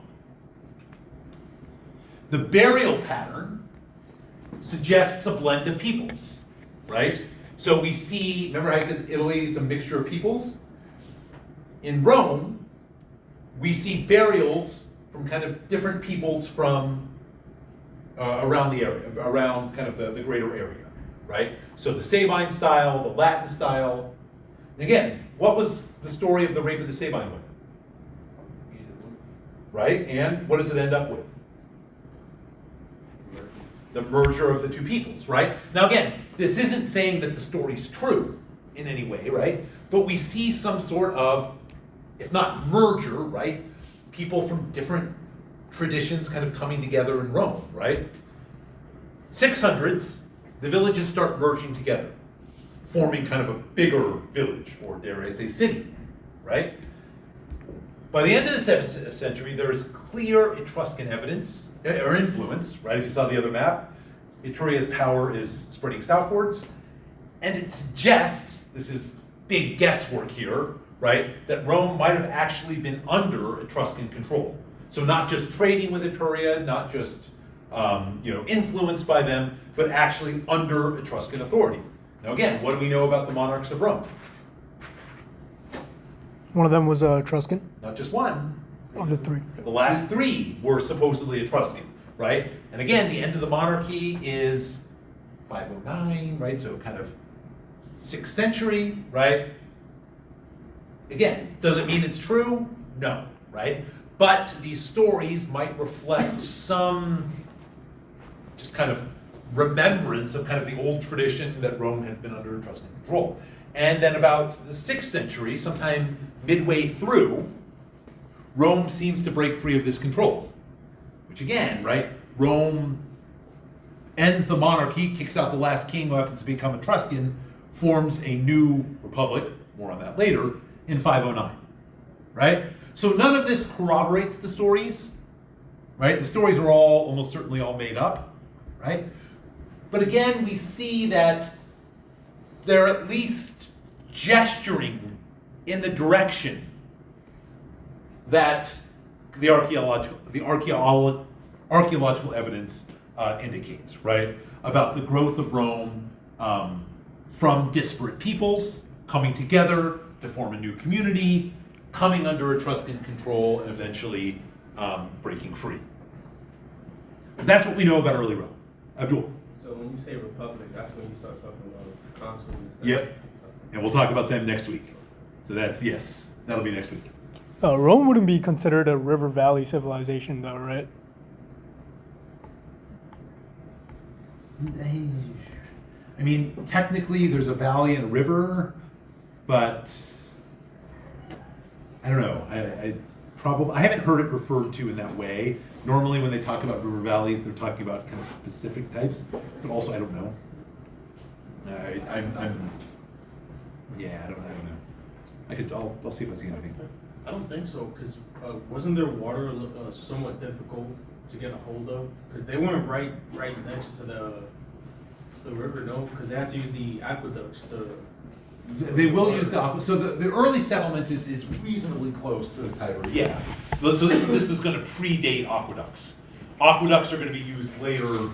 The burial pattern suggests a blend of peoples, right? So we see, remember I said Italy is a mixture of peoples? In Rome, we see burials from kind of different peoples from around the area, around kind of the greater area, right? So the Sabine style, the Latin style. And again, what was the story of the rape of the Sabine women? Right? And what does it end up with? The merger of the two peoples, right? Now again, this isn't saying that the story's true in any way, right? But we see some sort of, if not merger, right? People from different traditions kind of coming together in Rome, right? 600s, the villages start merging together, forming kind of a bigger village, or dare I say city, right? By the end of the 7th century, there is clear Etruscan evidence, or influence, right? If you saw the other map, Etruria's power is spreading southwards, and it suggests, this is big guesswork here, right, that Rome might have actually been under Etruscan control. So not just trading with Etruria, not just influenced by them, but actually under Etruscan authority. Now again, what do we know about the monarchs of Rome? One of them was Etruscan. Not just one. Of the three. The last 3 were supposedly Etruscan, right? And again, the end of the monarchy is 509, right? So kind of 6th century, right? Again, does it mean it's true? No, right? But these stories might reflect some just kind of remembrance of kind of the old tradition that Rome had been under Etruscan control. And then about the 6th century, sometime midway through, Rome seems to break free of this control. Which again, right, Rome ends the monarchy, kicks out the last king who happens to become Etruscan, forms a new republic, more on that later, in 509, right? So none of this corroborates the stories, right? The stories are all, almost certainly all made up, right? But again, we see that they're at least gesturing in the direction that the archaeological evidence indicates, right? About the growth of Rome from disparate peoples coming together to form a new community, coming under Etruscan control, and eventually breaking free. That's what we know about early Rome. Abdul. So when you say republic, that's when you start talking about consuls and Yep. senators and stuff. And we'll talk about them next week. So that's, yes, that'll be next week. Rome wouldn't be considered a river valley civilization, though, right? I mean, technically there's a valley and a river, but I don't know. I haven't heard it referred to in that way. Normally when they talk about river valleys, they're talking about kind of specific types, but also I don't know. I don't know. I'll see if I see anything. I don't think so, because wasn't their water somewhat difficult to get a hold of? Because they weren't right next to the river, no, because they have to use the aqueducts to. They will use the aqua, so the early settlement is reasonably close to the Tiber, yeah. So this is gonna predate aqueducts. Aqueducts are gonna be used later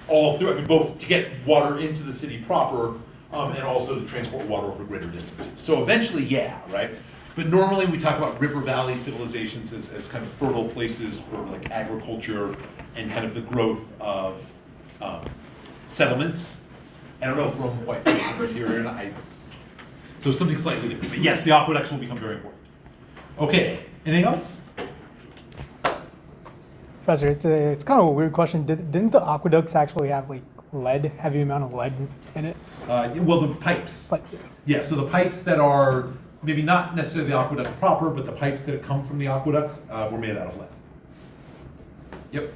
all through, I mean, both to get water into the city proper, and also to transport water over greater distances. So eventually, yeah, right? But normally we talk about river valley civilizations as kind of fertile places for like agriculture and kind of the growth of settlements. I don't know if Rome quite fits the criteria, so something slightly different. But yes, the aqueducts will become very important. Okay, anything else? Professor, it's kind of a weird question. Didn't the aqueducts actually have like lead, heavy amount of lead in it? Well, the pipes. Like, Yeah, so the pipes that are, maybe not necessarily the aqueduct proper, but the pipes that come from the aqueducts were made out of lead. Yep.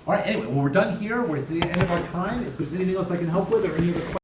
All right, anyway, well, we're done here. We're at the end of our time. If there's anything else I can help with or any other questions.